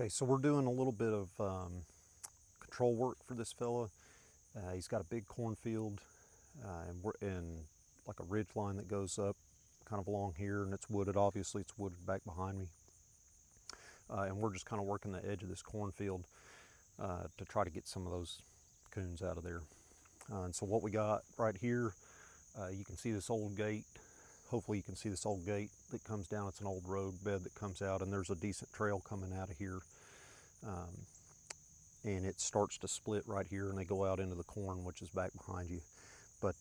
Okay, so we're doing a little bit of control work for this fella. He's got a big cornfield and we're in like a ridge line that goes up kind of along here, and it's wooded. Obviously it's wooded back behind me, and we're just kind of working the edge of this cornfield to try to get some of those coons out of there. And so what we got right here, you can see this old gate. Hopefully you can see this old gate that comes down. It's an old road bed that comes out, and there's a decent trail coming out of here. And it starts to split right here, and they go out into the corn, which is back behind you. But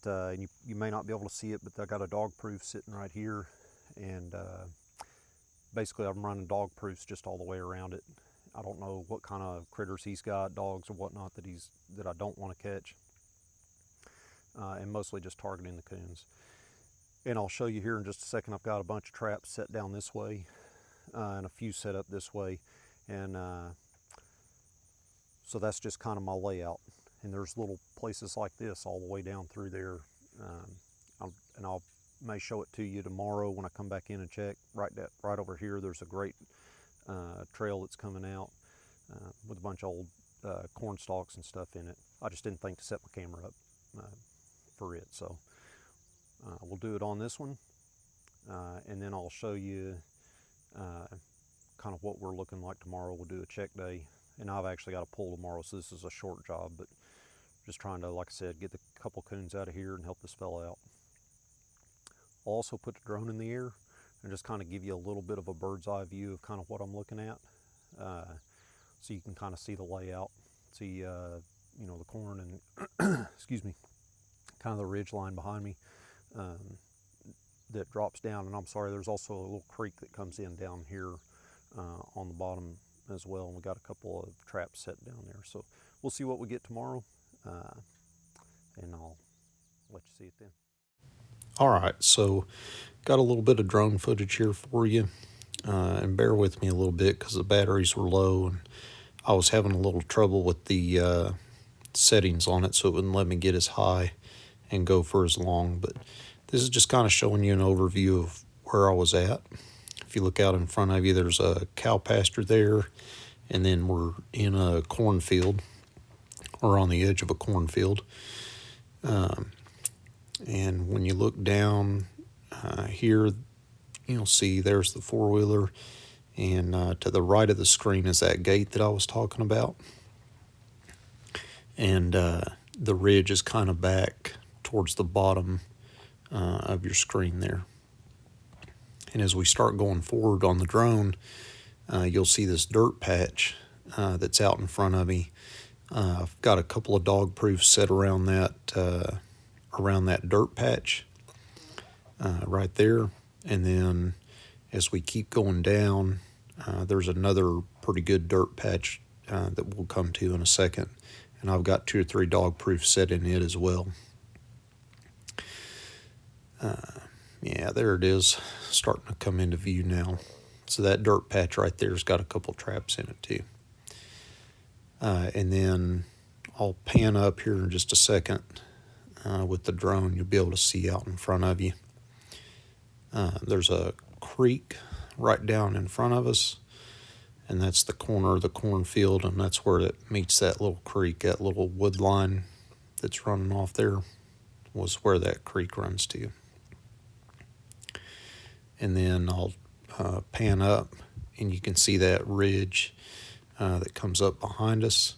you may not be able to see it, but I got a dog proof sitting right here, and basically I'm running dog proofs just all the way around it. I don't know what kind of critters he's got, dogs or whatnot, that I don't want to catch, and mostly just targeting the coons. And I'll show you here in just a second. I've got a bunch of traps set down this way and a few set up this way, and so that's just kind of my layout. And there's little places like this all the way down through there, and I may show it to you tomorrow when I come back in and check. Right over here, there's a great trail that's coming out with a bunch of old corn stalks and stuff in it. I just didn't think to set my camera up for it, so we'll do it on this one, and then I'll show you kind of what we're looking like tomorrow. We'll do a check day, and I've actually got a pull tomorrow, so this is a short job, but just trying to, like I said, get the couple coons out of here and help this fella out. I'll also put the drone in the air and just kind of give you a little bit of a bird's eye view of kind of what I'm looking at, so you can kind of see the layout, see you know, the corn and excuse me, kind of the ridge line behind me that drops down. And I'm sorry, there's also a little creek that comes in down here on the bottom as well, and we got a couple of traps set down there. So we'll see what we get tomorrow, and I'll let you see it then. All right, so got a little bit of drone footage here for you, and bear with me a little bit because the batteries were low and I was having a little trouble with the settings on it, so it wouldn't let me get as high and go for as long. But this is just kind of showing you an overview of where I was at. If you look out in front of you, there's a cow pasture there, and then we're in a cornfield, or on the edge of a cornfield. And when you look down here, you'll see there's the four-wheeler, and to the right of the screen is that gate that I was talking about. And the ridge is kind of back towards the bottom of your screen there. And as we start going forward on the drone, you'll see this dirt patch that's out in front of me. I've got a couple of dog proofs set around that dirt patch right there. And then as we keep going down, there's another pretty good dirt patch that we'll come to in a second. And I've got 2 or 3 dog proofs set in it as well. Yeah, there it is, starting to come into view now. So that dirt patch right there's got a couple traps in it too. And then I'll pan up here in just a second with the drone. You'll be able to see out in front of you. There's a creek right down in front of us, and that's the corner of the cornfield, and that's where it meets that little creek. That little wood line that's running off there was where that creek runs to. And then I'll pan up, and you can see that ridge that comes up behind us,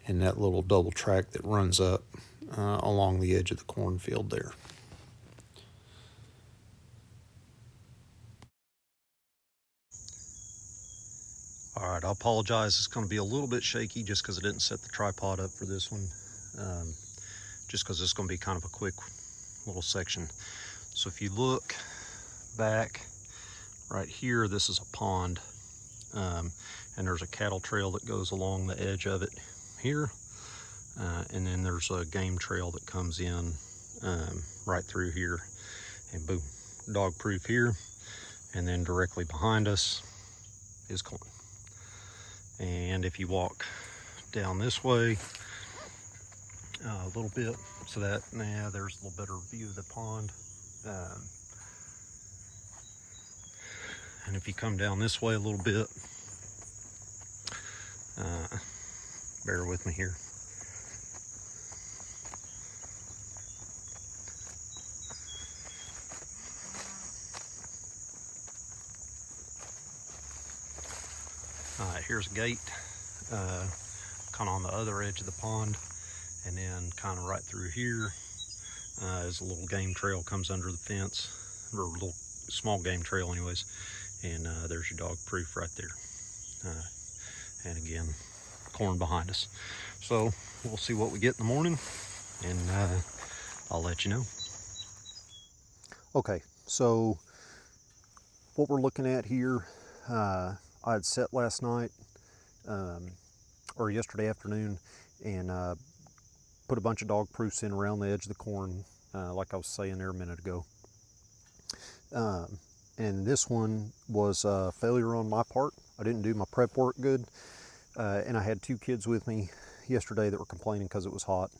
and that little double track that runs up along the edge of the cornfield there. All right, I apologize. It's going to be a little bit shaky just because I didn't set the tripod up for this one, just because it's going to be kind of a quick little section. So if you look back right here, this is a pond, and there's a cattle trail that goes along the edge of it here, and then there's a game trail that comes in right through here, and boom, dog proof here, and then directly behind us is corn. And if you walk down this way a little bit, so that, there's a little better view of the pond. And if you come down this way a little bit, Bear with me here. Here's a gate, kind of on the other edge of the pond, and then kind of right through here is a little game trail comes under the fence, or a little small game trail anyways, and there's your dog proof right there. And again, corn behind us. So we'll see what we get in the morning, and I'll let you know. Okay, so what we're looking at here, I had set last night, or yesterday afternoon, and put a bunch of dog proofs in around the edge of the corn, like I was saying there a minute ago. And this one was a failure on my part. I didn't do my prep work good, and I had 2 kids with me yesterday that were complaining because it was hot.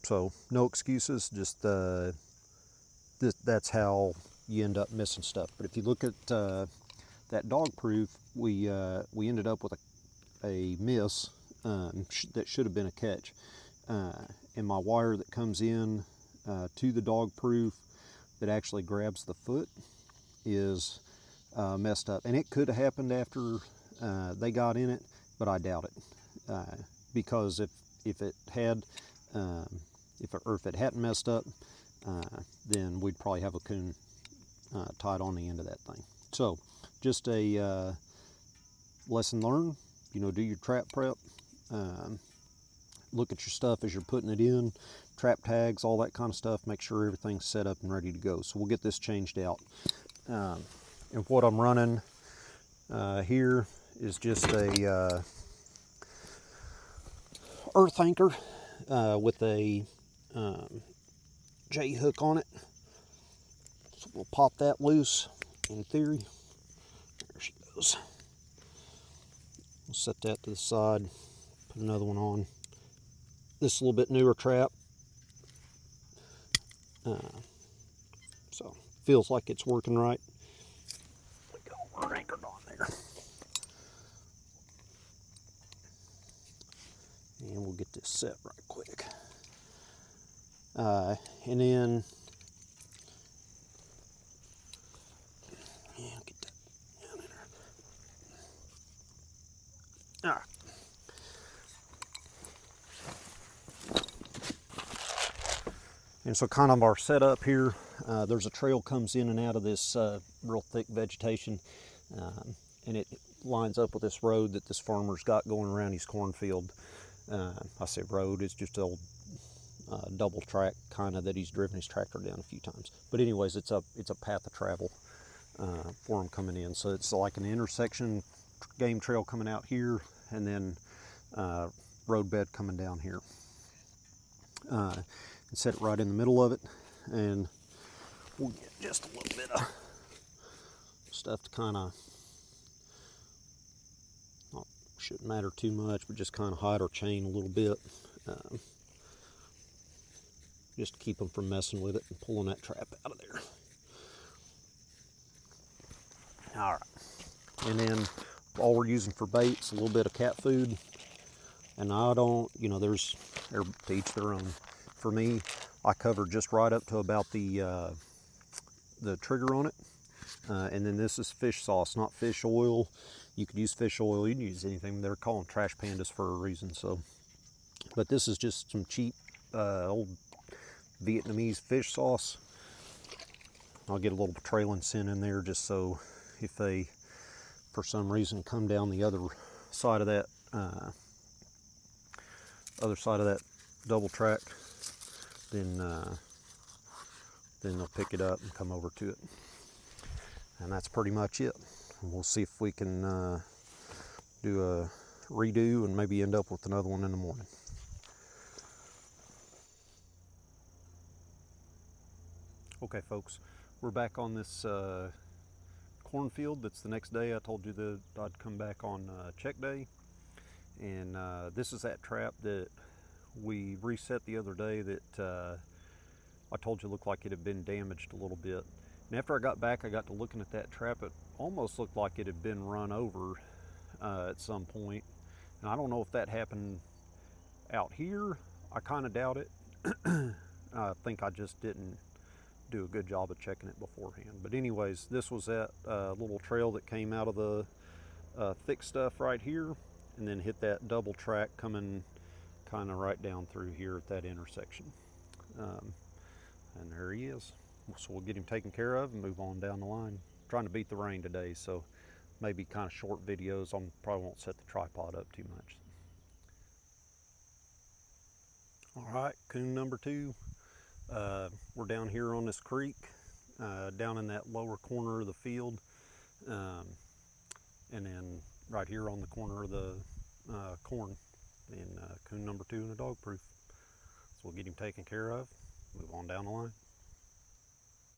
So no excuses, just that's how you end up missing stuff. But if you look at that dog proof, we ended up with a miss that should have been a catch. And my wire that comes in to the dog proof that actually grabs the foot is messed up. And it could have happened after they got in it, but I doubt it. Because if it had, if it hadn't messed up, then we'd probably have a coon tied on the end of that thing. So just a lesson learned. You know, do your trap prep. Look at your stuff as you're putting it in, trap tags, all that kind of stuff. Make sure everything's set up and ready to go. So we'll get this changed out. And what I'm running here is just a earth anchor with a J hook on it. So we'll pop that loose in theory. There she goes. We'll set that to the side, put another one on. This is a little bit newer trap. So feels like it's working right. We go, we're anchored on there. And we'll get this set right quick. And then, yeah, get that down in there. All right. And so kind of our setup here, there's a trail comes in and out of this real thick vegetation, and it lines up with this road that this farmer's got going around his cornfield. I say road, it's just an old double track kind of that he's driven his tractor down a few times. But anyways, it's a path of travel for him coming in. So it's like an intersection game trail coming out here, and then road bed coming down here. And set it right in the middle of it, and we'll get just a little bit of stuff to kind of, shouldn't matter too much, but just kind of hide our chain a little bit, just to keep them from messing with it and pulling that trap out of there. All right, and then all we're using for bait's a little bit of cat food, and I don't, they're to each their own. For me, I cover just right up to about the trigger on it, and then this is fish sauce, not fish oil. You could use fish oil, you can use anything. They're calling trash pandas for a reason. So, but this is just some cheap old Vietnamese fish sauce. I'll get a little trailing scent in there just so if they, for some reason, come down the other side of that double track, then they'll pick it up and come over to it. And that's pretty much it. We'll see if we can do a redo and maybe end up with another one in the morning. Okay folks, we're back on this cornfield. That's the next day. I told you that I'd come back on check day. And this is that trap that we reset the other day that I told you looked like it had been damaged a little bit. And after I got back, I got to looking at that trap. It almost looked like it had been run over at some point. And I don't know if that happened out here. I kind of doubt it. I think I just didn't do a good job of checking it beforehand. But anyways, this was that little trail that came out of the thick stuff right here, and then hit that double track coming kind of right down through here at that intersection. And there he is. So we'll get him taken care of and move on down the line. Trying to beat the rain today, so maybe kind of short videos. I probably won't set the tripod up too much. All right, coon number 2. We're down here on this creek, down in that lower corner of the field, and then right here on the corner of the corn, and coon number 2 in a dog proof. So we'll get him taken care of, move on down the line.